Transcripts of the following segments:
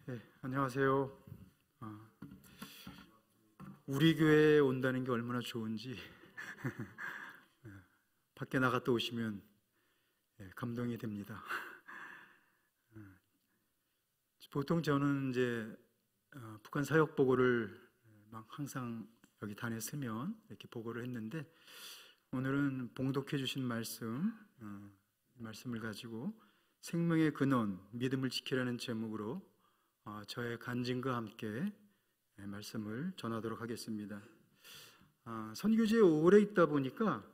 네, 안녕하세요. 우리 교회에 온다는 게 얼마나 좋은지 밖에 나갔다 오시면 감동이 됩니다. 보통 저는 이제 북한 사역 보고를 막 항상 여기 다녔으면 이렇게 보고를 했는데, 오늘은 봉독해 주신 말씀을 가지고 생명의 근원, 믿음을 지키라는 제목으로 저의 간증과 함께 말씀을 전하도록 하겠습니다. 선교지에 오래 있다 보니까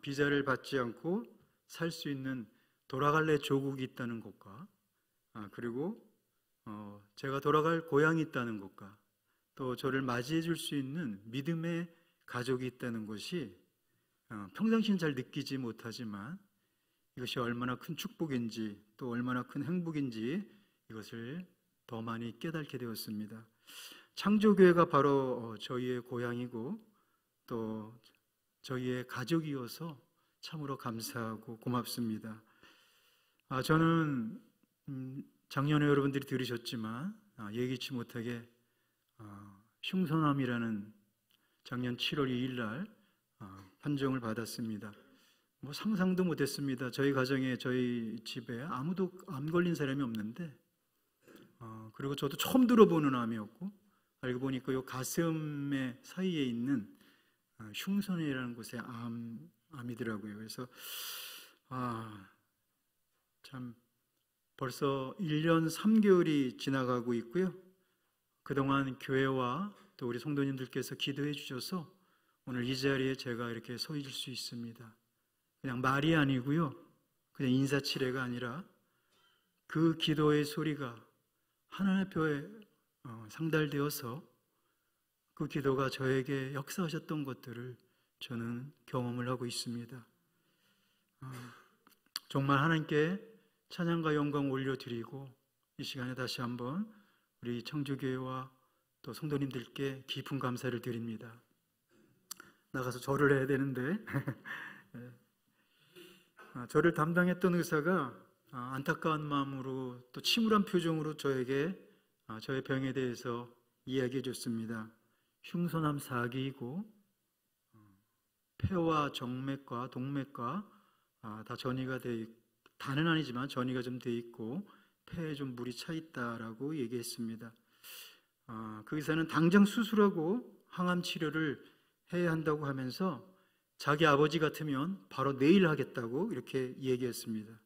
비자를 받지 않고 살 수 있는 돌아갈래 조국이 있다는 것과, 그리고 제가 돌아갈 고향이 있다는 것과, 또 저를 맞이해 줄 수 있는 믿음의 가족이 있다는 것이 평상시는 잘 느끼지 못하지만 이것이 얼마나 큰 축복인지, 또 얼마나 큰 행복인지 이것을 더 많이 깨닫게 되었습니다. 창조교회가 바로 저희의 고향이고 또 저희의 가족이어서 참으로 감사하고 고맙습니다. 저는 작년에 여러분들이 들으셨지만 예기치 못하게 흉선암이라는 작년 7월 2일 날 판정을 받았습니다. 상상도 못했습니다. 저희 가정에, 저희 집에 아무도 암 걸린 사람이 없는데, 그리고 저도 처음 들어보는 암이었고, 알고 보니까 이 가슴의 사이에 있는 흉선이라는 곳에 암이더라고요. 그래서 참 벌써 1년 3개월이 지나가고 있고요. 그동안 교회와 또 우리 성도님들께서 기도해 주셔서 오늘 이 자리에 제가 이렇게 서 있을 수 있습니다. 그냥 말이 아니고요, 그냥 인사치레가 아니라 그 기도의 소리가 하나님의 뼈에 상달되어서 그 기도가 저에게 역사하셨던 것들을 저는 경험을 하고 있습니다. 정말 하나님께 찬양과 영광 올려드리고, 이 시간에 다시 한번 우리 청주교회와 또 성도님들께 깊은 감사를 드립니다. 나가서 절을 해야 되는데 저를 담당했던 의사가 안타까운 마음으로 또 침울한 표정으로 저에게 저의 병에 대해서 이야기해 줬습니다. 흉선암 4기이고 폐와 정맥과 동맥과 다 전이가 돼 있고, 다는 아니지만 전이가 좀 돼 있고 폐에 좀 물이 차 있다라고 얘기했습니다. 그 의사는 당장 수술하고 항암 치료를 해야 한다고 하면서 자기 아버지 같으면 바로 내일 하겠다고 이렇게 얘기했습니다.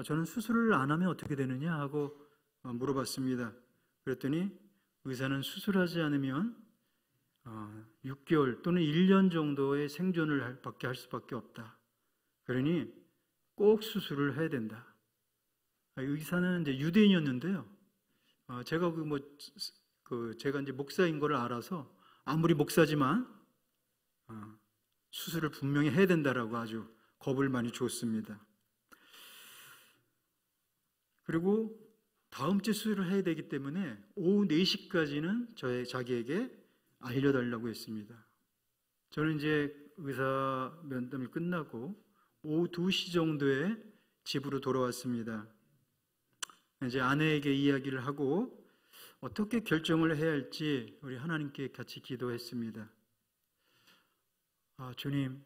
저는 수술을 안 하면 어떻게 되느냐 하고 물어봤습니다. 그랬더니 의사는 수술하지 않으면 6개월 또는 1년 정도의 생존을 할 수밖에 없다. 그러니 꼭 수술을 해야 된다. 의사는 이제 유대인이었는데요. 제가 제가 이제 목사인 걸 알아서, 아무리 목사지만 수술을 분명히 해야 된다라고 아주 겁을 많이 줬습니다. 그리고 다음 주 수술을 해야 되기 때문에 오후 4시까지는 자기에게 알려달라고 했습니다. 저는 이제 의사 면담이 끝나고 오후 2시 정도에 집으로 돌아왔습니다. 이제 아내에게 이야기를 하고 어떻게 결정을 해야 할지 우리 하나님께 같이 기도했습니다. 주님,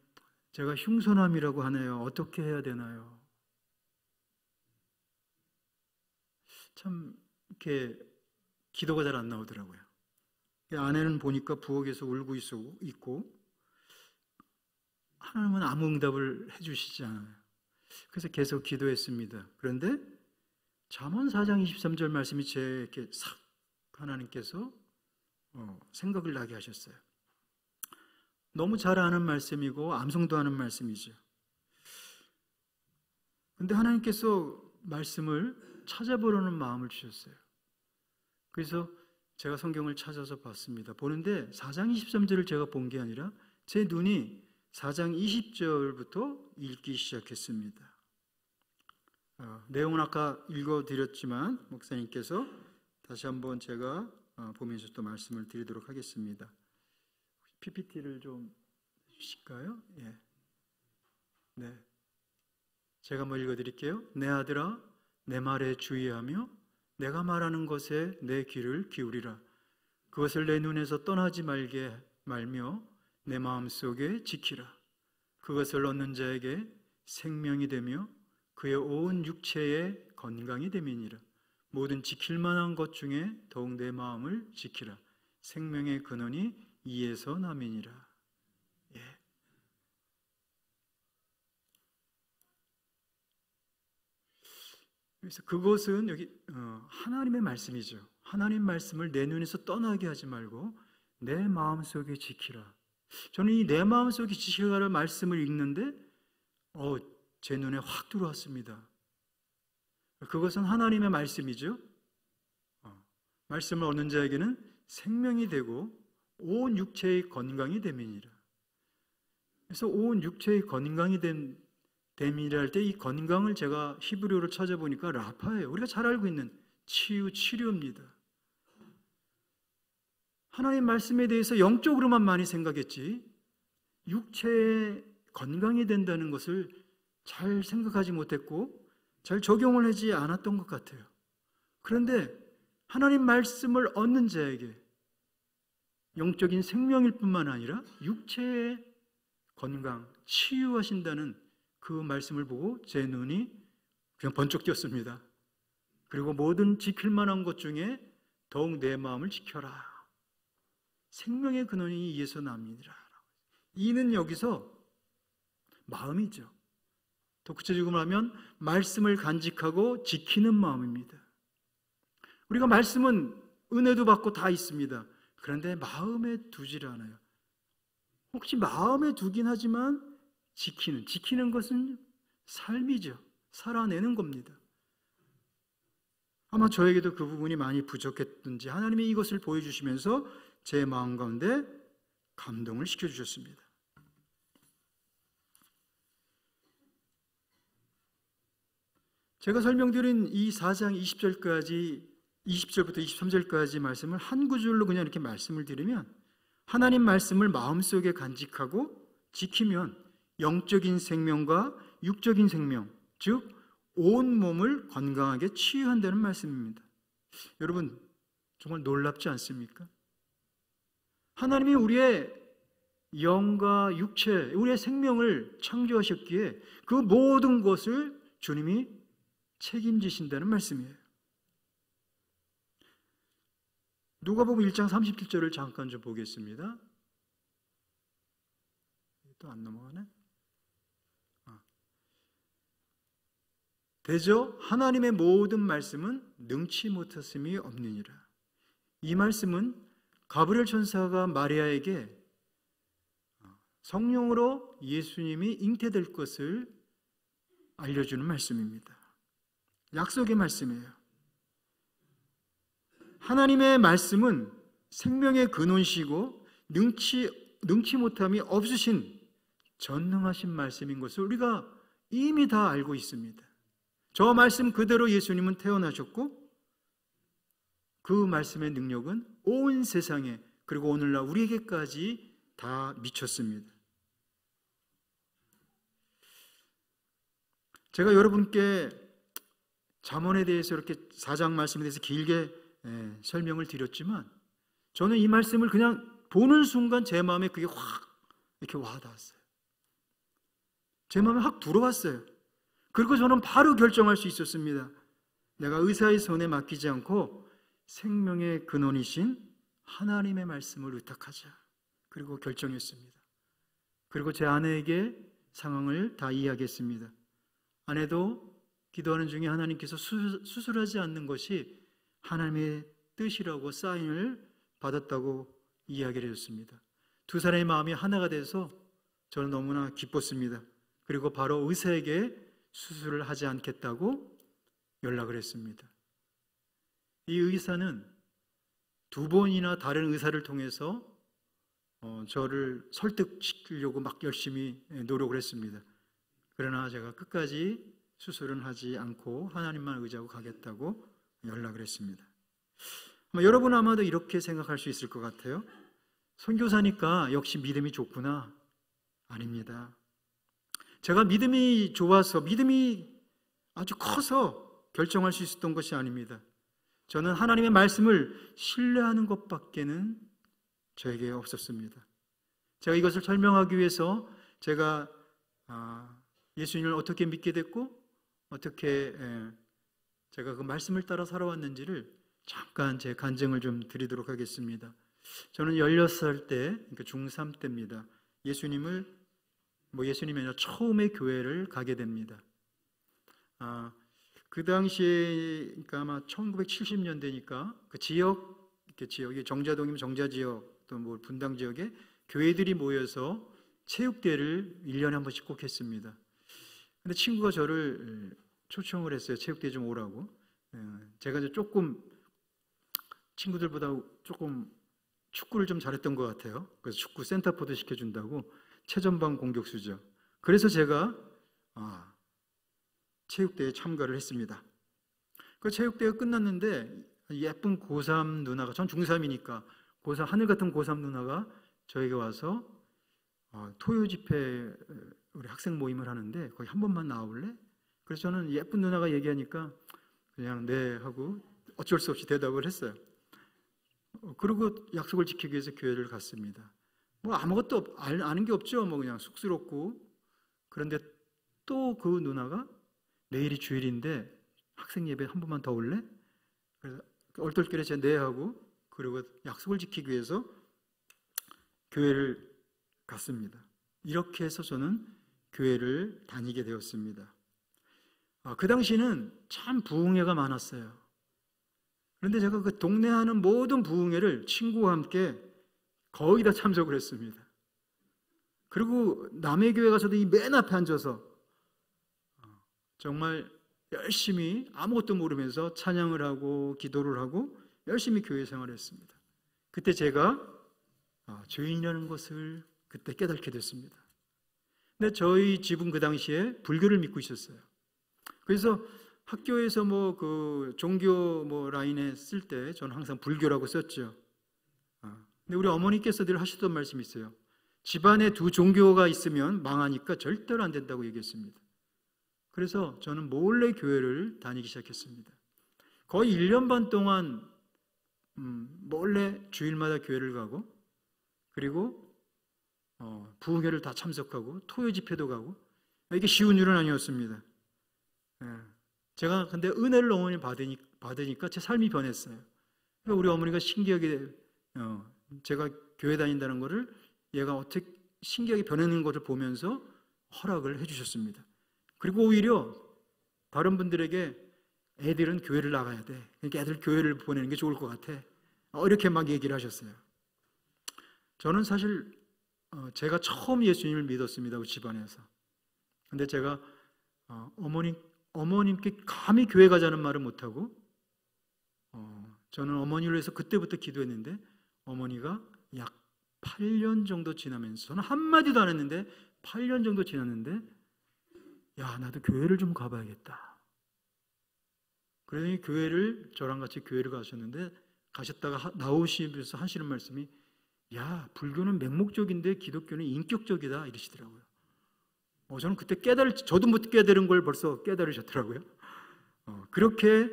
제가 흉선암이라고 하네요. 어떻게 해야 되나요? 참 이렇게 기도가 잘 안 나오더라고요. 아내는 보니까 부엌에서 울고 있고 하나님은 아무 응답을 해주시지 않아요. 그래서 계속 기도했습니다. 그런데 잠언 4장 23절 말씀이 제게 싹 하나님께서 생각을 나게 하셨어요. 너무 잘 아는 말씀이고 암송도 하는 말씀이죠. 근데 하나님께서 말씀을 찾아보려는 마음을 주셨어요. 그래서 제가 성경을 찾아서 봤습니다. 보는데 4장 23절을 제가 본 게 아니라 제 눈이 4장 20절부터 읽기 시작했습니다. 내용은 아까 읽어드렸지만 목사님께서 다시 한번 제가 보면서 또 말씀을 드리도록 하겠습니다. PPT를 좀 해주실까요? 예. 네. 제가 한번 읽어드릴게요. 내 아들아, 내 말에 주의하며 내가 말하는 것에 내 귀를 기울이라. 그것을 내 눈에서 떠나지 말며 내 마음속에 지키라. 그것을 얻는 자에게 생명이 되며 그의 온 육체에 건강이 됨이니라. 모든 지킬 만한 것 중에 더욱 내 마음을 지키라. 생명의 근원이 이에서 남이니라. 예. 그래서 그것은 여기 하나님의 말씀이죠. 하나님 말씀을 내 눈에서 떠나게 하지 말고 내 마음속에 지키라. 저는 이 내 마음속에 지키라는 말씀을 읽는데 제 눈에 확 들어왔습니다. 그것은 하나님의 말씀이죠. 말씀을 얻는 자에게는 생명이 되고 온 육체의 건강이 됨이니라. 그래서 온 육체의 건강이 됨이라 할 때 이 건강을 제가 히브리어로 찾아보니까 라파예요. 우리가 잘 알고 있는 치료입니다. 하나님 말씀에 대해서 영적으로만 많이 생각했지 육체의 건강이 된다는 것을 잘 생각하지 못했고 잘 적용을 하지 않았던 것 같아요. 그런데 하나님 말씀을 얻는 자에게 영적인 생명일 뿐만 아니라 육체의 건강, 치유하신다는 그 말씀을 보고 제 눈이 그냥 번쩍 띄었습니다. 그리고 모든 지킬 만한 것 중에 더욱 내 마음을 지켜라. 생명의 근원이 이에서 납니다. 이는 여기서 마음이죠. 더 구체적으로 말하면 말씀을 간직하고 지키는 마음입니다. 우리가 말씀은 은혜도 받고 다 있습니다. 그런데 마음에 두질 않아요. 혹시 마음에 두긴 하지만 지키는 것은 삶이죠. 살아내는 겁니다. 아마 저에게도 그 부분이 많이 부족했든지 하나님이 이것을 보여주시면서 제 마음 가운데 감동을 시켜주셨습니다. 제가 설명드린 이 4장 20절부터 23절까지 말씀을 한 구절로 그냥 이렇게 말씀을 드리면 하나님 말씀을 마음속에 간직하고 지키면 영적인 생명과 육적인 생명, 즉 온 몸을 건강하게 치유한다는 말씀입니다. 여러분 정말 놀랍지 않습니까? 하나님이 우리의 영과 육체, 우리의 생명을 창조하셨기에 그 모든 것을 주님이 책임지신다는 말씀이에요. 누가복음 1장 37절을 잠깐 좀 보겠습니다. 또 안 넘어가네. 대저 하나님의 모든 말씀은 능치 못했음이 없느니라. 이 말씀은 가브리엘 천사가 마리아에게 성령으로 예수님이 잉태될 것을 알려주는 말씀입니다. 약속의 말씀이에요. 하나님의 말씀은 생명의 근원이시고 능치 못함이 없으신 전능하신 말씀인 것을 우리가 이미 다 알고 있습니다. 저 말씀 그대로 예수님은 태어나셨고 그 말씀의 능력은 온 세상에 그리고 오늘날 우리에게까지 다 미쳤습니다. 제가 여러분께 잠언에 대해서 이렇게 4장 말씀에 대해서 길게 설명을 드렸지만 저는 이 말씀을 그냥 보는 순간 제 마음에 그게 확 이렇게 와닿았어요. 제 마음에 확 들어왔어요. 그리고 저는 바로 결정할 수 있었습니다. 내가 의사의 손에 맡기지 않고 생명의 근원이신 하나님의 말씀을 의탁하자. 그리고 결정했습니다. 그리고 제 아내에게 상황을 다 이야기했습니다. 아내도 기도하는 중에 하나님께서 수술하지 않는 것이 하나님의 뜻이라고 사인을 받았다고 이야기를 해줬습니다. 두 사람의 마음이 하나가 돼서 저는 너무나 기뻤습니다. 그리고 바로 의사에게 수술을 하지 않겠다고 연락을 했습니다. 이 의사는 2번이나 다른 의사를 통해서 저를 설득시키려고 막 열심히 노력을 했습니다. 그러나 제가 끝까지 수술은 하지 않고 하나님만 의지하고 가겠다고 연락을 했습니다. 여러분 아마도 이렇게 생각할 수 있을 것 같아요. 선교사니까 역시 믿음이 좋구나. 아닙니다. 제가 믿음이 좋아서 믿음이 아주 커서 결정할 수 있었던 것이 아닙니다. 저는 하나님의 말씀을 신뢰하는 것밖에는 저에게 없었습니다. 제가 이것을 설명하기 위해서 제가 예수님을 어떻게 믿게 됐고 어떻게 제가 그 말씀을 따라 살아왔는지를 잠깐 제 간증을 좀 드리도록 하겠습니다. 저는 16살 때, 그러니까 중3 때입니다. 예수님이 아니라 처음에 교회를 가게 됩니다. 그 당시에, 그러니까 아마 1970년대니까 그 지역이 정자동이면 정자지역, 또 뭐 분당 지역에 교회들이 모여서 체육대회를 1년에 한 번씩 꼭 했습니다. 근데 친구가 저를 초청을 했어요. 체육대회 좀 오라고. 제가 이제 조금 친구들보다 조금 축구를 좀 잘했던 것 같아요. 그래서 축구 센터포드 시켜준다고. 최전방 공격수죠. 그래서 제가 체육대회에 참가를 했습니다. 그 체육대회가 끝났는데 예쁜 고3 누나가, 전 중3이니까 하늘 같은 고3 누나가 저에게 와서 토요 집회 우리 학생 모임을 하는데 거기 한 번만 나올래? 그래서 저는 예쁜 누나가 얘기하니까 그냥 네 하고 어쩔 수 없이 대답을 했어요. 그리고 약속을 지키기 위해서 교회를 갔습니다. 뭐 아무것도 아는 게 없죠. 뭐 그냥 쑥스럽고. 그런데 또 그 누나가 내일이 주일인데 학생 예배 한 번만 더 올래? 그래서 얼떨결에 제가 네 하고, 그리고 약속을 지키기 위해서 교회를 갔습니다. 이렇게 해서 저는 교회를 다니게 되었습니다. 그 당시는 참 부흥회가 많았어요. 그런데 제가 그 동네 하는 모든 부흥회를 친구와 함께 거의 다 참석을 했습니다. 그리고 남의 교회 가서도 이 맨 앞에 앉아서 정말 열심히 아무것도 모르면서 찬양을 하고 기도를 하고 열심히 교회 생활을 했습니다. 그때 제가 죄인이라는 것을 그때 깨닫게 됐습니다. 근데 저희 집은 그 당시에 불교를 믿고 있었어요. 그래서 학교에서 뭐 그 종교 뭐 라인에 쓸 때 저는 항상 불교라고 썼죠. 근데 우리 어머니께서 늘 하시던 말씀이 있어요. 집안에 두 종교가 있으면 망하니까 절대로 안 된다고 얘기했습니다. 그래서 저는 몰래 교회를 다니기 시작했습니다. 거의 1년 반 동안 몰래 주일마다 교회를 가고, 그리고 부흥회를 다 참석하고 토요 집회도 가고. 이게 쉬운 일은 아니었습니다. 제가 근데 은혜를 어머니 받으니까 제 삶이 변했어요. 그러니까 우리 어머니가 신기하게 제가 교회 다닌다는 것을 얘가 어떻게 신기하게 변하는 것을 보면서 허락을 해주셨습니다. 그리고 오히려 다른 분들에게 애들은 교회를 나가야 돼. 그러니까 애들 교회를 보내는 게 좋을 것 같아. 이렇게 막 얘기를 하셨어요. 저는 사실 제가 처음 예수님을 믿었습니다. 우리 집안에서. 근데 제가 어머님께 감히 교회 가자는 말을 못하고 저는 어머니를 위해서 그때부터 기도했는데 어머니가 약 8년 정도 지나면서, 저는 한마디도 안 했는데 8년 정도 지났는데 야, 나도 교회를 좀 가봐야겠다. 그러더니 저랑 같이 교회를 가셨다가 나오시면서 하시는 말씀이, 야, 불교는 맹목적인데 기독교는 인격적이다 이러시더라고요. 저는 그때 저도 못 깨달은 걸 벌써 깨달으셨더라고요. 그렇게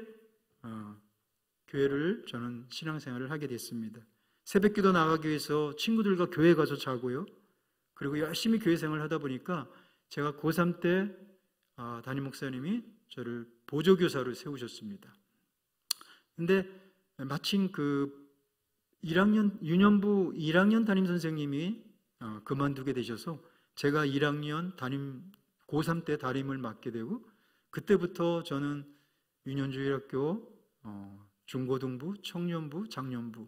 교회를 저는 신앙생활을 하게 됐습니다. 새벽기도 나가기 위해서 친구들과 교회 가서 자고요. 그리고 열심히 교회 생활을 하다 보니까 제가 고3 때 담임 목사님이 저를 보조교사로 세우셨습니다. 근데 마침 그 1학년 유년부 1학년 담임 선생님이 그만두게 되셔서 제가 1학년 고3 때 담임을 맡게 되고, 그때부터 저는 유년주일학교 중고등부, 청년부, 장년부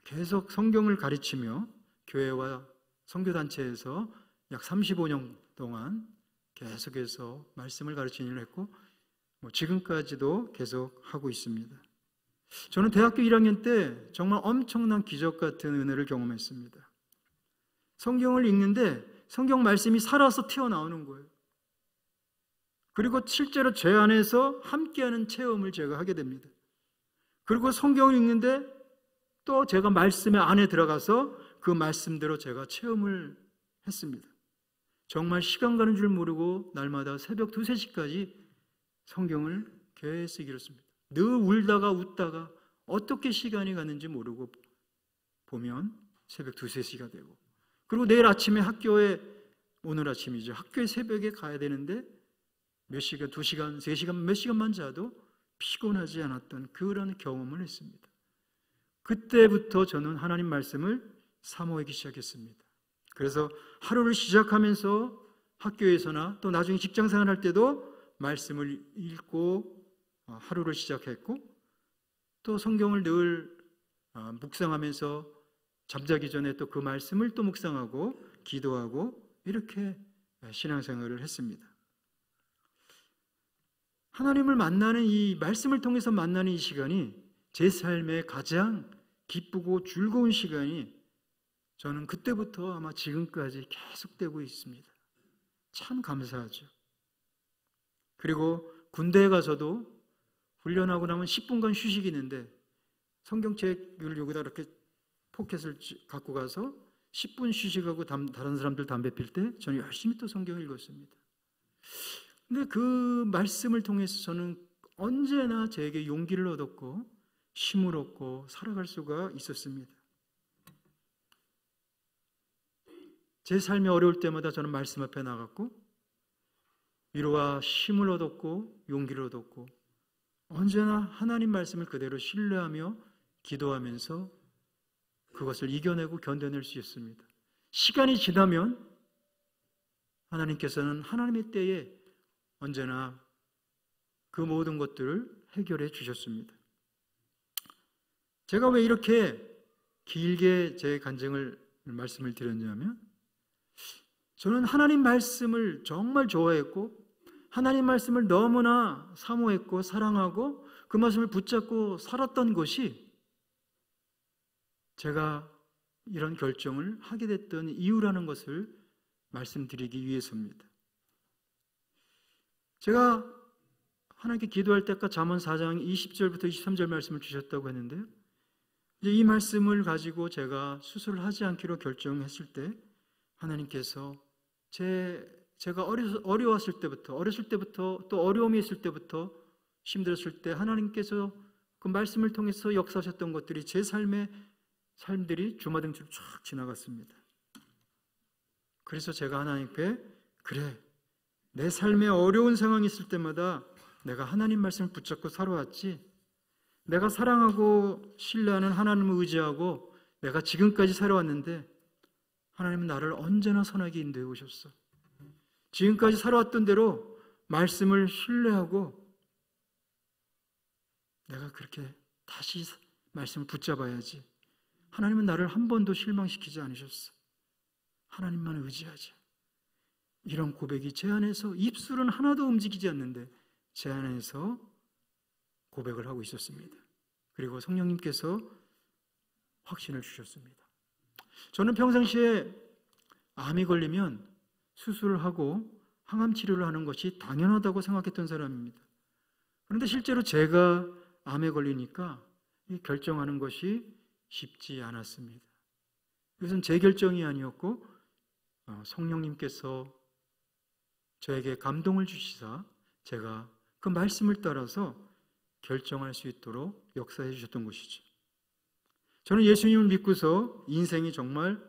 계속 성경을 가르치며 교회와 선교단체에서 약 35년 동안 계속해서 말씀을 가르치는 일을 했고, 지금까지도 계속 하고 있습니다. 저는 대학교 1학년 때 정말 엄청난 기적 같은 은혜를 경험했습니다. 성경을 읽는데 성경 말씀이 살아서 튀어나오는 거예요. 그리고 실제로 제 안에서 함께하는 체험을 제가 하게 됩니다. 그리고 성경을 읽는데 또 제가 말씀의 안에 들어가서 그 말씀대로 제가 체험을 했습니다. 정말 시간 가는 줄 모르고 날마다 새벽 2, 3시까지 성경을 계속 읽었습니다. 늘 울다가 웃다가 어떻게 시간이 가는지 모르고 보면 새벽 2, 3시가 되고, 그리고 내일 아침에 학교에, 오늘 아침이죠, 학교에 새벽에 가야 되는데 몇 시간, 2시간, 3시간, 몇 시간만 자도 피곤하지 않았던 그런 경험을 했습니다. 그때부터 저는 하나님 말씀을 사모하기 시작했습니다. 그래서 하루를 시작하면서 학교에서나 또 나중에 직장생활 할 때도 말씀을 읽고 하루를 시작했고, 또 성경을 늘 묵상하면서 잠자기 전에 또 그 말씀을 또 묵상하고 기도하고 이렇게 신앙생활을 했습니다. 하나님을 만나는 이 말씀을 통해서 만나는 이 시간이 제 삶의 가장 기쁘고 즐거운 시간이 저는 그때부터 아마 지금까지 계속되고 있습니다. 참 감사하죠. 그리고 군대에 가서도 훈련하고 나면 10분간 휴식이 있는데 성경책을 여기다 이렇게 포켓을 갖고 가서 10분 휴식하고 다른 사람들 담배 필 때 저는 열심히 또 성경을 읽었습니다. 근데 그 말씀을 통해서 저는 언제나 저에게 용기를 얻었고 힘을 얻고 살아갈 수가 있었습니다. 제 삶이 어려울 때마다 저는 말씀 앞에 나갔고 위로와 힘을 얻었고 용기를 얻었고 언제나 하나님 말씀을 그대로 신뢰하며 기도하면서 그것을 이겨내고 견뎌낼 수 있습니다. 시간이 지나면 하나님께서는 하나님의 때에 언제나 그 모든 것들을 해결해 주셨습니다. 제가 왜 이렇게 길게 제 간증을 말씀을 드렸냐면, 저는 하나님 말씀을 정말 좋아했고 하나님 말씀을 너무나 사모했고 사랑하고 그 말씀을 붙잡고 살았던 것이 제가 이런 결정을 하게 됐던 이유라는 것을 말씀드리기 위해서입니다. 제가 하나님께 기도할 때까 잠언 4장 20절부터 23절 말씀을 주셨다고 했는데요, 이제 이 말씀을 가지고 제가 수술을 하지 않기로 결정했을 때 하나님께서 제가 어려웠을 때부터, 어렸을 때부터 또 어려움이 있을 때부터 힘들었을 때 하나님께서 그 말씀을 통해서 역사하셨던 것들이 제 삶들이 주마등처럼 쫙 지나갔습니다. 그래서 제가 하나님께, 그래, 내 삶에 어려운 상황이 있을 때마다 내가 하나님 말씀을 붙잡고 살아왔지, 내가 사랑하고 신뢰하는 하나님을 의지하고 내가 지금까지 살아왔는데 하나님은 나를 언제나 선하게 인도해 오셨어. 지금까지 살아왔던 대로 말씀을 신뢰하고 내가 그렇게 다시 말씀을 붙잡아야지. 하나님은 나를 한 번도 실망시키지 않으셨어. 하나님만 의지하자. 이런 고백이 제 안에서, 입술은 하나도 움직이지 않는데 제 안에서 고백을 하고 있었습니다. 그리고 성령님께서 확신을 주셨습니다. 저는 평상시에 암이 걸리면 수술을 하고 항암 치료를 하는 것이 당연하다고 생각했던 사람입니다. 그런데 실제로 제가 암에 걸리니까 결정하는 것이 쉽지 않았습니다. 이것은 제 결정이 아니었고 성령님께서 저에게 감동을 주시사 제가 그 말씀을 따라서 결정할 수 있도록 역사해 주셨던 것이죠. 저는 예수님을 믿고서 인생이 정말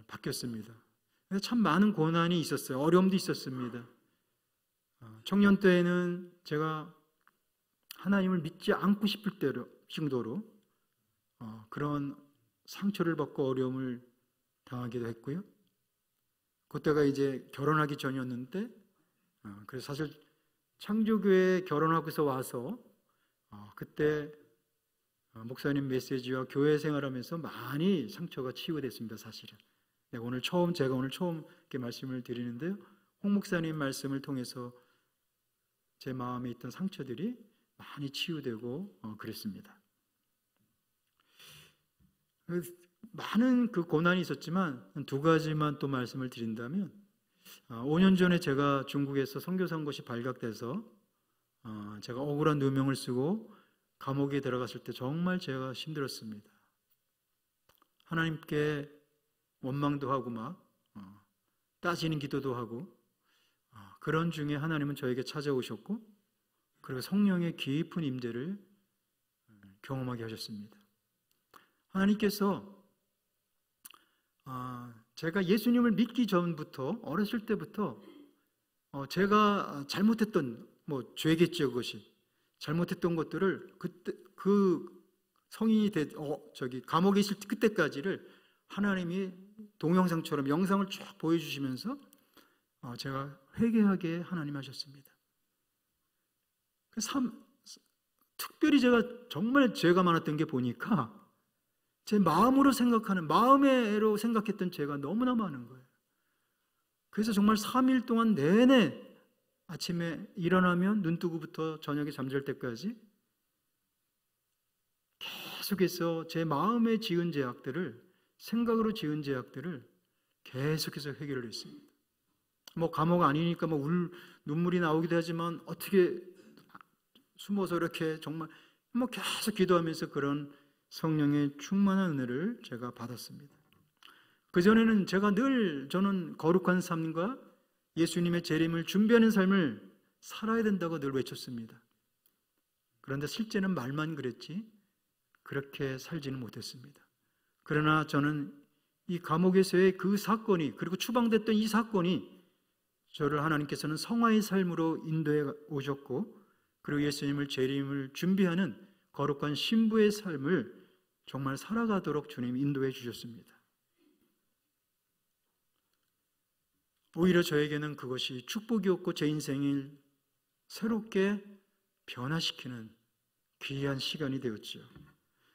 바뀌었습니다. 참 많은 고난이 있었어요. 어려움도 있었습니다. 청년 때에는 제가 하나님을 믿지 않고 싶을 정도로 그런 상처를 받고 어려움을 당하기도 했고요. 그때가 이제 결혼하기 전이었는데, 그래서 사실 창조교회에 결혼하고서 와서 그때 목사님 메시지와 교회 생활하면서 많이 상처가 치유됐습니다. 사실은 제가 오늘 처음 이렇게 말씀을 드리는데요, 홍 목사님 말씀을 통해서 제 마음에 있던 상처들이 많이 치유되고 그랬습니다. 많은 그 고난이 있었지만 두 가지만 또 말씀을 드린다면, 5년 전에 제가 중국에서 선교사 온 것이 발각돼서 제가 억울한 누명을 쓰고 감옥에 들어갔을 때 정말 제가 힘들었습니다. 하나님께 원망도 하고 막 따지는 기도도 하고, 그런 중에 하나님은 저에게 찾아오셨고 그리고 성령의 깊은 임재를 경험하게 하셨습니다. 하나님께서 제가 예수님을 믿기 전부터, 어렸을 때부터 제가 잘못했던 죄겠죠. 그것이 잘못했던 것들을 그때 성인이 감옥에 있을 그때까지를 하나님이 동영상처럼 영상을 쭉 보여주시면서 제가 회개하게 하나님 하셨습니다. 특별히 제가 정말 죄가 많았던 게 보니까 제 마음으로 생각했던 죄가 너무나 많은 거예요. 그래서 정말 3일 동안 내내 아침에 일어나면 눈뜨고부터 저녁에 잠잘 때까지 계속해서 제 마음에 지은 죄악들을, 생각으로 지은 죄악들을 계속해서 해결을 했습니다. 감옥 아니니까 눈물이 나오기도 하지만 어떻게 숨어서 이렇게 정말 계속 기도하면서 그런 성령의 충만한 은혜를 제가 받았습니다. 그전에는 저는 거룩한 삶과 예수님의 재림을 준비하는 삶을 살아야 된다고 늘 외쳤습니다. 그런데 실제는 말만 그랬지 그렇게 살지는 못했습니다. 그러나 저는 이 감옥에서의 그 사건이, 그리고 추방됐던 이 사건이 저를 하나님께서는 성화의 삶으로 인도해 오셨고, 그리고 예수님을 재림을 준비하는 거룩한 신부의 삶을 정말 살아가도록 주님 인도해 주셨습니다. 오히려 저에게는 그것이 축복이었고 제 인생을 새롭게 변화시키는 귀한 시간이 되었지요.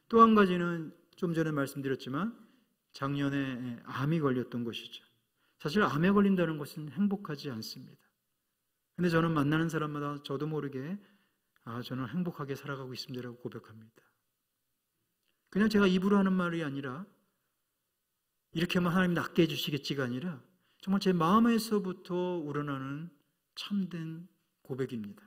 또 한 가지는 좀 전에 말씀드렸지만 작년에 암이 걸렸던 것이죠. 사실 암에 걸린다는 것은 행복하지 않습니다. 근데 저는 만나는 사람마다 저도 모르게 저는 행복하게 살아가고 있습니다라고 고백합니다. 그냥 제가 입으로 하는 말이 아니라 이렇게 하면 하나님 낫게 해주시겠지가 아니라 정말 제 마음에서부터 우러나는 참된 고백입니다.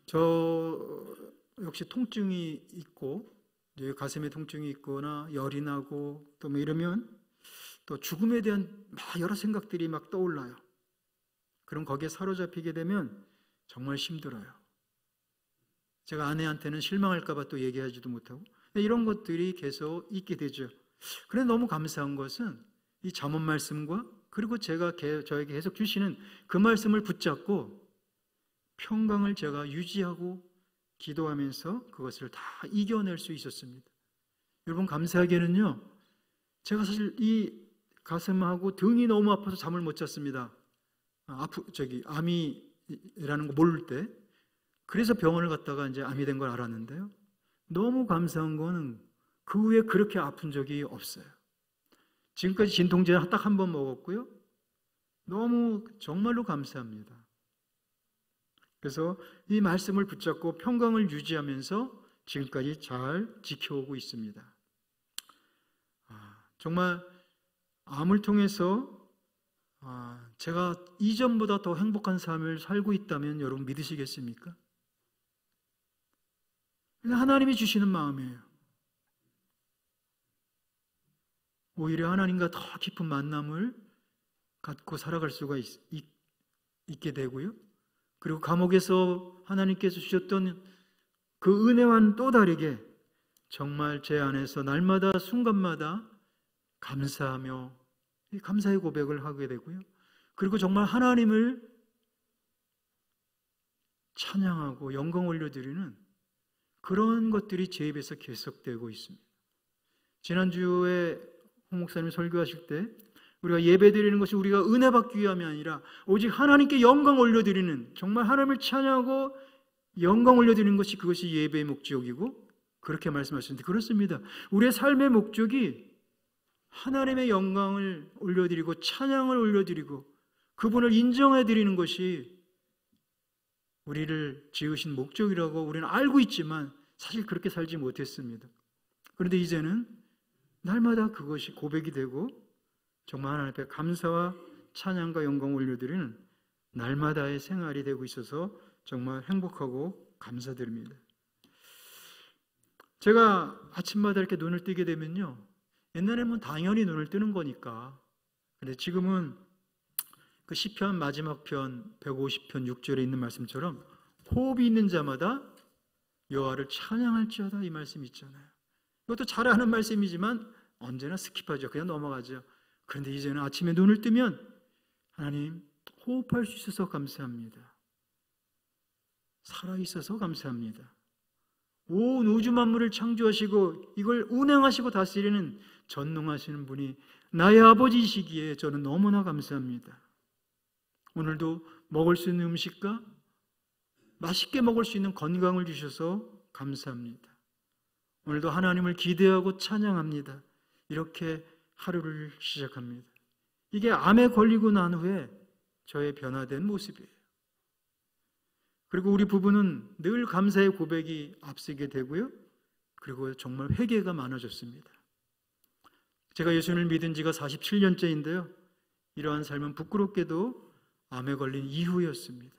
저 역시 통증이 있고 가슴에 통증이 있거나 열이 나고 또 이러면 또 죽음에 대한 여러 생각들이 떠올라요. 그럼 거기에 사로잡히게 되면 정말 힘들어요. 제가 아내한테는 실망할까 봐 또 얘기하지도 못하고 이런 것들이 계속 있게 되죠. 그런데 너무 감사한 것은 이 잠언 말씀과 그리고 저에게 계속 주시는 그 말씀을 붙잡고 평강을 제가 유지하고 기도하면서 그것을 다 이겨낼 수 있었습니다. 여러분, 감사하게는요, 제가 사실 이 가슴하고 등이 너무 아파서 잠을 못 잤습니다. 암이라는 거 모를 때. 그래서 병원을 갔다가 이제 암이 된 걸 알았는데요. 너무 감사한 거는 그 후에 그렇게 아픈 적이 없어요. 지금까지 진통제 딱 한 번 먹었고요. 너무 정말로 감사합니다. 그래서 이 말씀을 붙잡고 평강을 유지하면서 지금까지 잘 지켜오고 있습니다. 정말 암을 통해서 제가 이전보다 더 행복한 삶을 살고 있다면 여러분 믿으시겠습니까? 하나님이 주시는 마음이에요. 오히려 하나님과 더 깊은 만남을 갖고 살아갈 수가 있게 되고요. 그리고 감옥에서 하나님께서 주셨던 그 은혜와는 또 다르게 정말 제 안에서 날마다 순간마다 감사하며 감사의 고백을 하게 되고요. 그리고 정말 하나님을 찬양하고 영광 올려드리는 그런 것들이 제 입에서 계속되고 있습니다. 지난주에 홍 목사님 설교하실 때 우리가 예배드리는 것이 우리가 은혜 받기 위함이 아니라 오직 하나님께 영광 올려드리는, 정말 하나님을 찬양하고 영광 올려드리는 것이 그것이 예배의 목적이고, 그렇게 말씀하셨는데 그렇습니다. 우리의 삶의 목적이 하나님의 영광을 올려드리고 찬양을 올려드리고 그분을 인정해드리는 것이 우리를 지으신 목적이라고 우리는 알고 있지만 사실 그렇게 살지 못했습니다. 그런데 이제는 날마다 그것이 고백이 되고 정말 하나님 앞에 감사와 찬양과 영광을 올려드리는 날마다의 생활이 되고 있어서 정말 행복하고 감사드립니다. 제가 아침마다 이렇게 눈을 뜨게 되면요, 옛날에는 당연히 눈을 뜨는 거니까, 근데 지금은 그 시편 마지막 편 150편 6절에 있는 말씀처럼 호흡이 있는 자마다 여호와를 찬양할지어다, 이 말씀이 있잖아요. 이것도 잘 아는 말씀이지만 언제나 스킵하죠. 그냥 넘어가죠. 그런데 이제는 아침에 눈을 뜨면 하나님, 호흡할 수 있어서 감사합니다. 살아있어서 감사합니다. 온 우주 만물을 창조하시고 이걸 운행하시고 다스리는 전능하시는 분이 나의 아버지이시기에 저는 너무나 감사합니다. 오늘도 먹을 수 있는 음식과 맛있게 먹을 수 있는 건강을 주셔서 감사합니다. 오늘도 하나님을 기대하고 찬양합니다. 이렇게 하루를 시작합니다. 이게 암에 걸리고 난 후에 저의 변화된 모습이에요. 그리고 우리 부부는 늘 감사의 고백이 앞서게 되고요. 그리고 정말 회개가 많아졌습니다. 제가 예수님을 믿은 지가 47년째인데요. 이러한 삶은 부끄럽게도 암에 걸린 이후였습니다.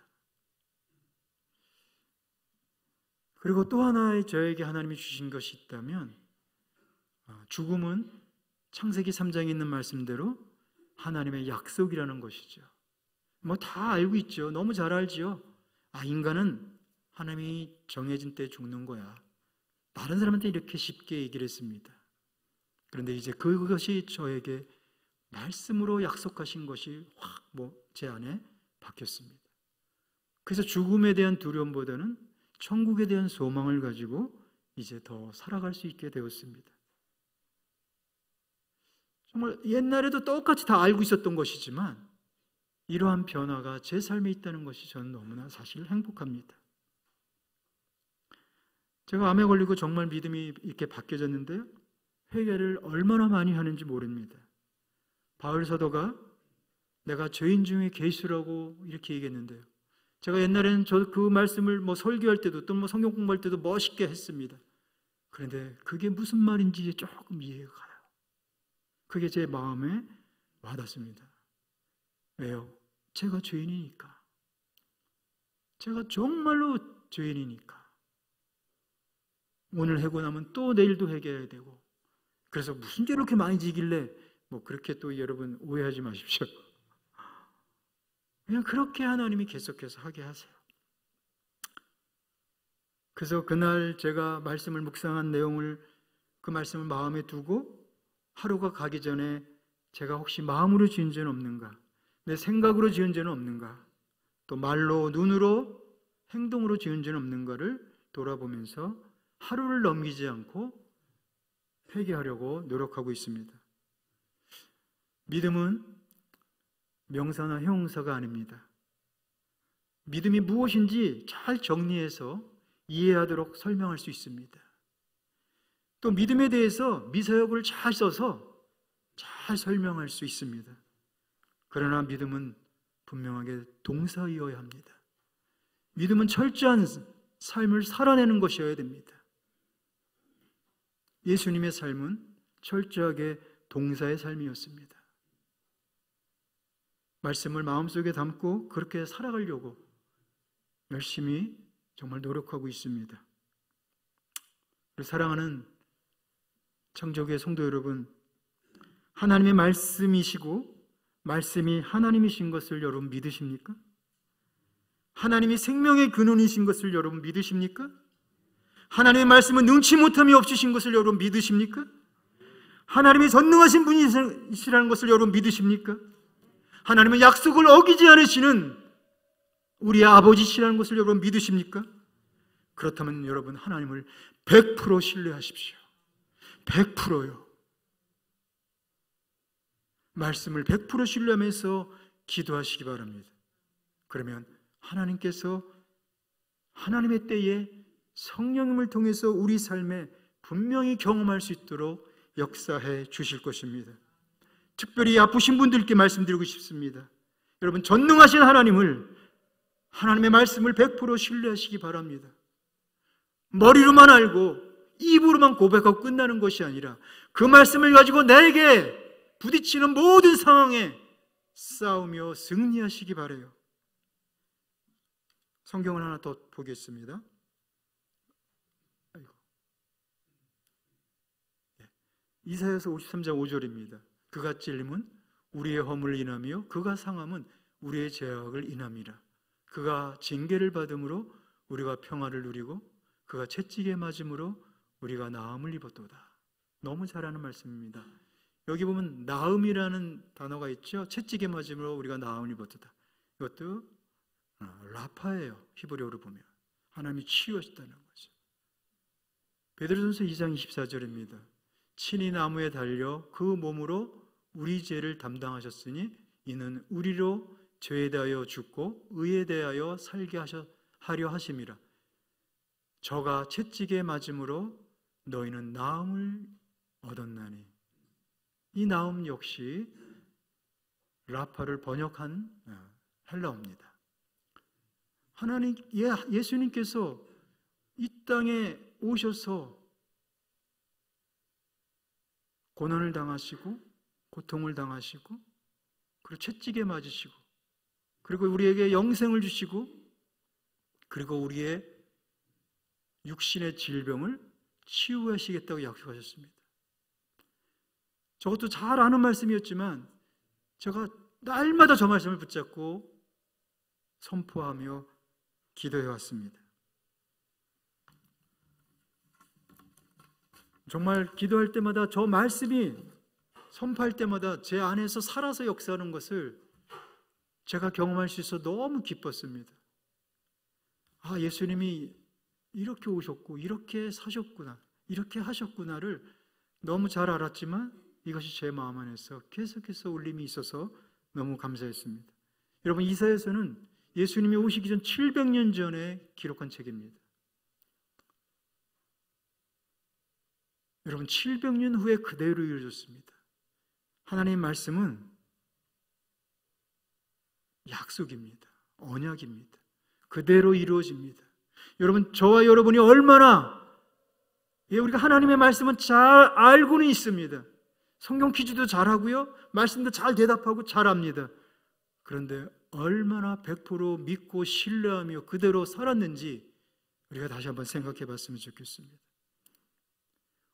그리고 또 하나의 저에게 하나님이 주신 것이 있다면, 죽음은 창세기 3장에 있는 말씀대로 하나님의 약속이라는 것이죠. 뭐 다 알고 있죠. 너무 잘 알지요. 인간은 하나님이 정해진 때 죽는 거야. 다른 사람한테 이렇게 쉽게 얘기를 했습니다. 그런데 이제 그것이 저에게 말씀으로 약속하신 것이 확 제 안에 바뀌었습니다. 그래서 죽음에 대한 두려움보다는 천국에 대한 소망을 가지고 이제 더 살아갈 수 있게 되었습니다. 정말 옛날에도 똑같이 다 알고 있었던 것이지만 이러한 변화가 제 삶에 있다는 것이 저는 너무나 사실 행복합니다. 제가 암에 걸리고 정말 믿음이 이렇게 바뀌어졌는데요. 회개를 얼마나 많이 하는지 모릅니다. 바울 사도가 내가 죄인 중에 괴수라고 이렇게 얘기했는데요. 제가 옛날에는 그 말씀을 설교할 때도 또 성경 공부할 때도 멋있게 했습니다. 그런데 그게 무슨 말인지 조금 이해가 가요. 그게 제 마음에 와닿습니다. 왜요? 제가 죄인이니까. 제가 정말로 죄인이니까. 오늘 해고 나면 또 내일도 회개해야 되고, 그래서 무슨 죄를 이렇게 많이 지길래 그렇게 또 여러분 오해하지 마십시오. 그냥 그렇게 하나님이 계속해서 하게 하세요. 그래서 그날 제가 말씀을 묵상한 내용을, 그 말씀을 마음에 두고 하루가 가기 전에 제가 혹시 마음으로 지은 죄는 없는가, 내 생각으로 지은 죄는 없는가, 또 말로, 눈으로, 행동으로 지은 죄는 없는가를 돌아보면서 하루를 넘기지 않고 회개하려고 노력하고 있습니다. 믿음은 명사나 형용사가 아닙니다. 믿음이 무엇인지 잘 정리해서 이해하도록 설명할 수 있습니다. 또 믿음에 대해서 미사역을 잘 써서 잘 설명할 수 있습니다. 그러나 믿음은 분명하게 동사이어야 합니다. 믿음은 철저한 삶을 살아내는 것이어야 됩니다. 예수님의 삶은 철저하게 동사의 삶이었습니다. 말씀을 마음속에 담고 그렇게 살아가려고 열심히 정말 노력하고 있습니다. 사랑하는 창조교회 성도 여러분, 하나님의 말씀이시고 말씀이 하나님이신 것을 여러분 믿으십니까? 하나님이 생명의 근원이신 것을 여러분 믿으십니까? 하나님의 말씀은 능치 못함이 없으신 것을 여러분 믿으십니까? 하나님이 전능하신 분이시라는 것을 여러분 믿으십니까? 하나님은 약속을 어기지 않으시는 우리 아버지시라는 것을 여러분 믿으십니까? 그렇다면 여러분 하나님을 100% 신뢰하십시오. 100%요. 말씀을 100% 신뢰하면서 기도하시기 바랍니다. 그러면 하나님께서 하나님의 때에 성령님을 통해서 우리 삶에 분명히 경험할 수 있도록 역사해 주실 것입니다. 특별히 아프신 분들께 말씀드리고 싶습니다. 여러분, 전능하신 하나님의 말씀을 100% 신뢰하시기 바랍니다. 머리로만 알고 입으로만 고백하고 끝나는 것이 아니라 그 말씀을 가지고 내게 부딪히는 모든 상황에 싸우며 승리하시기 바라요. 성경을 하나 더 보겠습니다. 이사야서 53장 5절입니다. 그가 찔림은 우리의 허물을 인하며 그가 상함은 우리의 죄악을 인함이라. 그가 징계를 받음으로 우리가 평화를 누리고 그가 채찍에 맞음으로 우리가 나음을 입었도다. 너무 잘하는 말씀입니다. 여기 보면 나음이라는 단어가 있죠. 채찍에 맞음으로 우리가 나음을 입었도다. 이것도 라파예요. 히브리어로 보면 하나님이 치유하셨다는 거죠. 베드로전서 2장 24절입니다. 친히 나무에 달려 그 몸으로 우리 죄를 담당하셨으니 이는 우리로 죄에 대하여 죽고 의에 대하여 살게 하려 하심이라. 저가 채찍에 맞음으로 너희는 나음을 얻었나니. 이 나음 역시 라파를 번역한 헬라어입니다. 하나님, 예수님께서 이 땅에 오셔서 고난을 당하시고 고통을 당하시고 그리고 채찍에 맞으시고 그리고 우리에게 영생을 주시고 그리고 우리의 육신의 질병을 치유하시겠다고 약속하셨습니다. 저것도 잘 아는 말씀이었지만 제가 날마다 저 말씀을 붙잡고 선포하며 기도해 왔습니다. 정말 기도할 때마다 저 말씀이 선포할 때마다 제 안에서 살아서 역사하는 것을 제가 경험할 수 있어 너무 기뻤습니다. 아, 예수님이 이렇게 오셨고 이렇게 사셨구나, 이렇게 하셨구나를 너무 잘 알았지만 이것이 제 마음 안에서 계속해서 울림이 있어서 너무 감사했습니다. 여러분, 이사야서는 예수님이 오시기 전 700년 전에 기록한 책입니다. 여러분, 700년 후에 그대로 이루어졌습니다. 하나님의 말씀은 약속입니다. 언약입니다. 그대로 이루어집니다. 여러분, 저와 여러분이 얼마나 우리가 하나님의 말씀은 잘 알고는 있습니다. 성경 퀴즈도 잘하고요, 말씀도 잘 대답하고 잘합니다. 그런데 얼마나 100% 믿고 신뢰하며 그대로 살았는지 우리가 다시 한번 생각해 봤으면 좋겠습니다.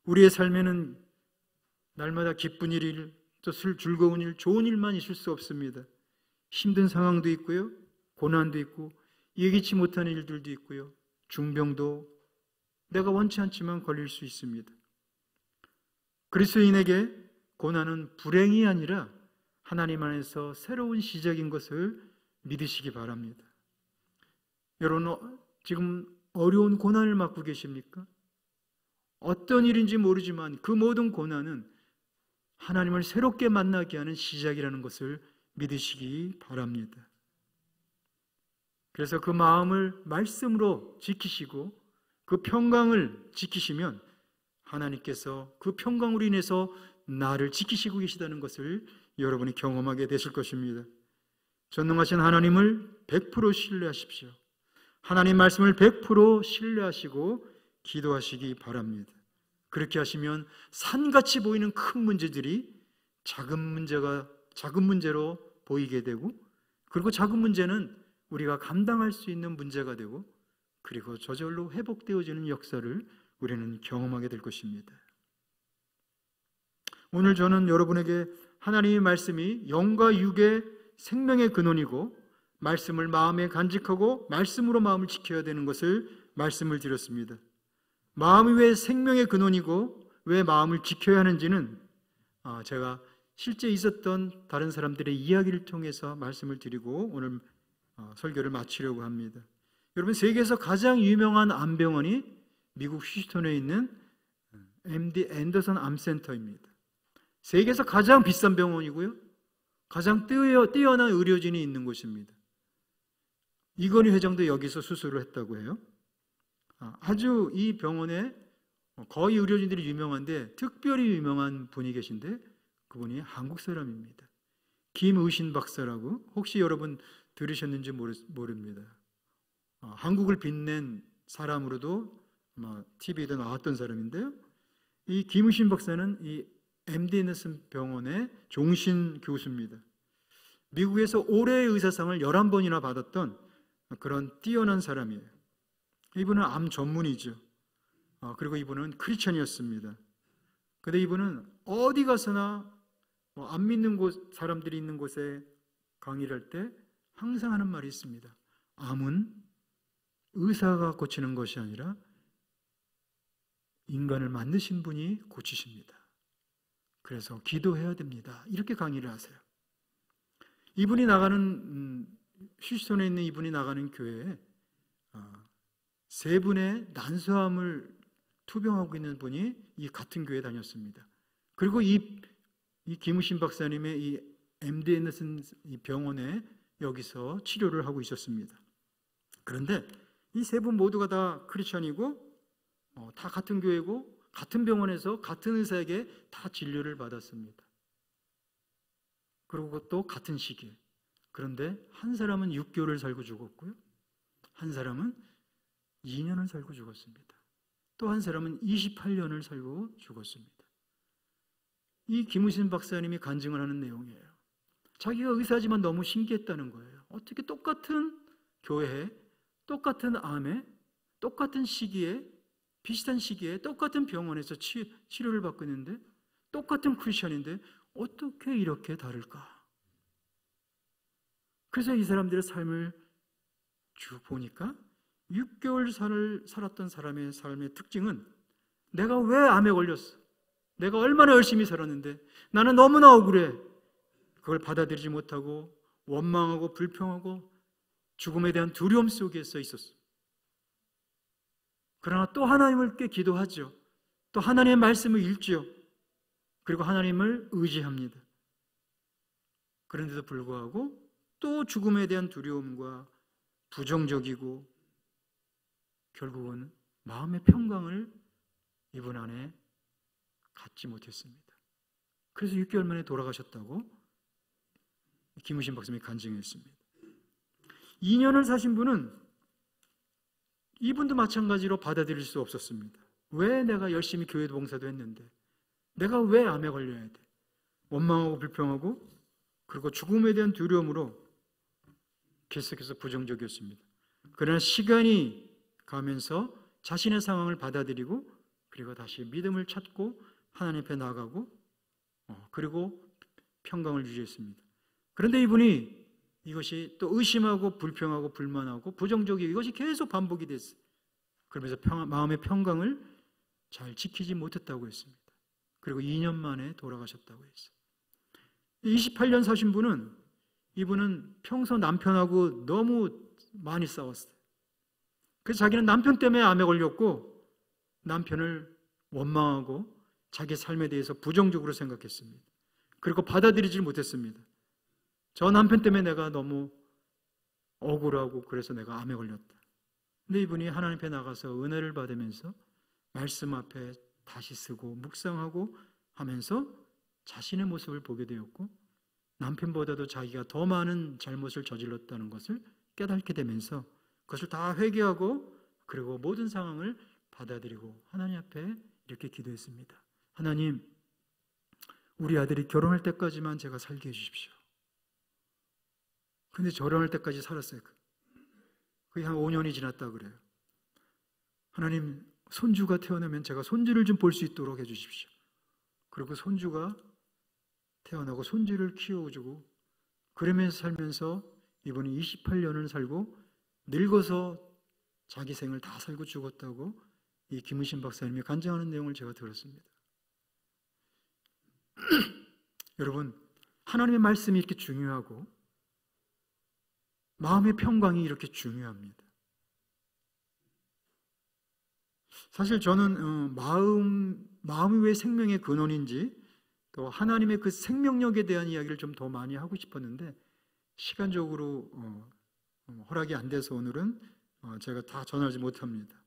우리의 삶에는 날마다 기쁜 일, 또 즐거운 일, 좋은 일만 있을 수 없습니다. 힘든 상황도 있고요, 고난도 있고, 예기치 못한 일들도 있고요, 중병도 내가 원치 않지만 걸릴 수 있습니다. 그리스도인에게 고난은 불행이 아니라 하나님 안에서 새로운 시작인 것을 믿으시기 바랍니다. 여러분, 지금 어려운 고난을 맞고 계십니까? 어떤 일인지 모르지만 그 모든 고난은 하나님을 새롭게 만나게 하는 시작이라는 것을 믿으시기 바랍니다. 그래서 그 마음을 말씀으로 지키시고 그 평강을 지키시면 하나님께서 그 평강으로 인해서 나를 지키시고 계시다는 것을 여러분이 경험하게 되실 것입니다. 전능하신 하나님을 100% 신뢰하십시오. 하나님 말씀을 100% 신뢰하시고 기도하시기 바랍니다. 그렇게 하시면 산같이 보이는 큰 문제들이 작은 문제로 보이게 되고, 그리고 작은 문제는 우리가 감당할 수 있는 문제가 되고, 그리고 저절로 회복되어지는 역사를 우리는 경험하게 될 것입니다. 오늘 저는 여러분에게 하나님의 말씀이 영과 육의 생명의 근원이고 말씀을 마음에 간직하고 말씀으로 마음을 지켜야 되는 것을 말씀을 드렸습니다. 마음이 왜 생명의 근원이고 왜 마음을 지켜야 하는지는 제가 실제 있었던 다른 사람들의 이야기를 통해서 말씀을 드리고 오늘 설교를 마치려고 합니다. 여러분, 세계에서 가장 유명한 암병원이 미국 휴스턴에 있는 MD 앤더슨 암센터입니다. 세계에서 가장 비싼 병원이고요, 가장 뛰어난 의료진이 있는 곳입니다. 이건희 회장도 여기서 수술을 했다고 해요. 아주 이 병원에 거의 의료진들이 유명한데 특별히 유명한 분이 계신데 그분이 한국 사람입니다. 김의신 박사라고, 혹시 여러분 들으셨는지 모릅니다. 한국을 빛낸 사람으로도 아마 TV에도 나왔던 사람인데요, 이 김의신 박사는 이 MD 앤더슨 병원의 종신 교수입니다. 미국에서 올해의 의사상을 11번이나 받았던 그런 뛰어난 사람이에요. 이분은 암 전문이죠. 그리고 이분은 크리스천이었습니다. 그런데 이분은 어디 가서나 안 믿는 사람들이 있는 곳에 강의를 할 때 항상 하는 말이 있습니다. 암은 의사가 고치는 것이 아니라 인간을 만드신 분이 고치십니다. 그래서 기도해야 됩니다. 이렇게 강의를 하세요. 이분이 나가는 휴스턴에 있는 이분이 나가는 교회에 세 분의 난소암을 투병하고 있는 분이 이 같은 교회에 다녔습니다. 그리고 이 김우신 박사님의 이 MD 앤더슨 이 병원에 여기서 치료를 하고 있었습니다. 그런데 이 세 분 모두가 다 크리스천이고 다 같은 교회고 같은 병원에서 같은 의사에게 다 진료를 받았습니다. 그리고 또 같은 시기에. 그런데 한 사람은 6개월을 살고 죽었고요. 한 사람은 2년을 살고 죽었습니다. 또 한 사람은 28년을 살고 죽었습니다. 이 김우신 박사님이 간증을 하는 내용이에요. 자기가 의사지만 너무 신기했다는 거예요. 어떻게 똑같은 교회에, 똑같은 암에, 똑같은 시기에, 비슷한 시기에 똑같은 병원에서 치료를 받고 있는데 똑같은 크리스천인데 어떻게 이렇게 다를까? 그래서 이 사람들의 삶을 쭉 보니까 6개월 살았던 사람의 삶의 특징은 내가 왜 암에 걸렸어? 내가 얼마나 열심히 살았는데 나는 너무나 억울해. 그걸 받아들이지 못하고 원망하고 불평하고 죽음에 대한 두려움 속에서 있었어. 그러나 또 하나님께 기도하죠. 또 하나님의 말씀을 읽지요. 그리고 하나님을 의지합니다. 그런데도 불구하고 또 죽음에 대한 두려움과 부정적이고 결국은 마음의 평강을 이분 안에 갖지 못했습니다. 그래서 6개월 만에 돌아가셨다고 김우신 박사님이 간증했습니다. 2년을 사신 분은 이분도 마찬가지로 받아들일 수 없었습니다. 왜 내가 열심히 교회 봉사도 했는데 내가 왜 암에 걸려야 돼? 원망하고 불평하고 그리고 죽음에 대한 두려움으로 계속해서 부정적이었습니다. 그러나 시간이 가면서 자신의 상황을 받아들이고 그리고 다시 믿음을 찾고 하나님 앞에 나아가고 그리고 평강을 유지했습니다. 그런데 이분이 이것이 또 의심하고 불평하고 불만하고 부정적이고 이것이 계속 반복이 됐어요. 그러면서 마음의 평강을 잘 지키지 못했다고 했습니다. 그리고 2년 만에 돌아가셨다고 했어요. 28년 사신 분은 이분은 평소 남편하고 너무 많이 싸웠어요. 그래서 자기는 남편 때문에 암에 걸렸고 남편을 원망하고 자기 삶에 대해서 부정적으로 생각했습니다. 그리고 받아들이지 못했습니다. 저 남편 때문에 내가 너무 억울하고 그래서 내가 암에 걸렸다. 근데 이분이 하나님 앞에 나가서 은혜를 받으면서 말씀 앞에 다시 쓰고 묵상하고 하면서 자신의 모습을 보게 되었고 남편보다도 자기가 더 많은 잘못을 저질렀다는 것을 깨닫게 되면서 그것을 다 회개하고 그리고 모든 상황을 받아들이고 하나님 앞에 이렇게 기도했습니다. 하나님, 우리 아들이 결혼할 때까지만 제가 살게 해주십시오. 근데 결혼할 때까지 살았어요. 그게 한 5년이 지났다 그래요. 하나님, 손주가 태어나면 제가 손주를 좀 볼 수 있도록 해주십시오. 그리고 손주가 태어나고 손주를 키워주고 그러면서 살면서 이분이 28년을 살고 늙어서 자기 생을 다 살고 죽었다고 이 김우신 박사님이 간증하는 내용을 제가 들었습니다. 여러분, 하나님의 말씀이 이렇게 중요하고 마음의 평강이 이렇게 중요합니다. 사실 저는 마음이 왜 생명의 근원인지 또 하나님의 그 생명력에 대한 이야기를 좀 더 많이 하고 싶었는데 시간적으로 허락이 안 돼서 오늘은 제가 다 전하지 못합니다.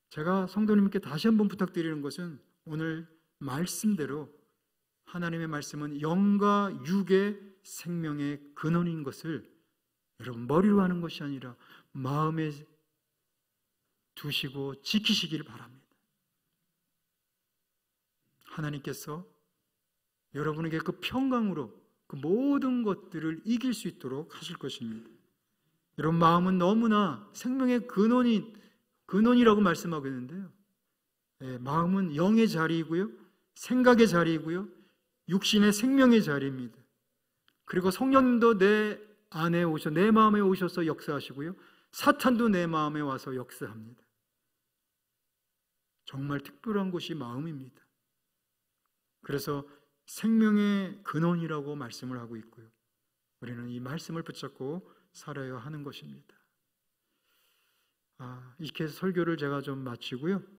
제가 성도님께 다시 한번 부탁드리는 것은 오늘 말씀대로 하나님의 말씀은 영과 육의 생명의 근원인 것을 여러분 머리로 하는 것이 아니라 마음에 두시고 지키시길 바랍니다. 하나님께서 여러분에게 그 평강으로 그 모든 것들을 이길 수 있도록 하실 것입니다. 여러분 마음은 너무나 생명의 근원이라고 말씀하고 있는데요. 마음은 영의 자리이고요. 생각의 자리이고요. 육신의 생명의 자리입니다. 그리고 성령님도 내 안에 오셔 내 마음에 오셔서 역사하시고요. 사탄도 내 마음에 와서 역사합니다. 정말 특별한 곳이 마음입니다. 그래서 생명의 근원이라고 말씀을 하고 있고요. 우리는 이 말씀을 붙잡고 살아야 하는 것입니다. 이렇게 해서 설교를 제가 좀 마치고요.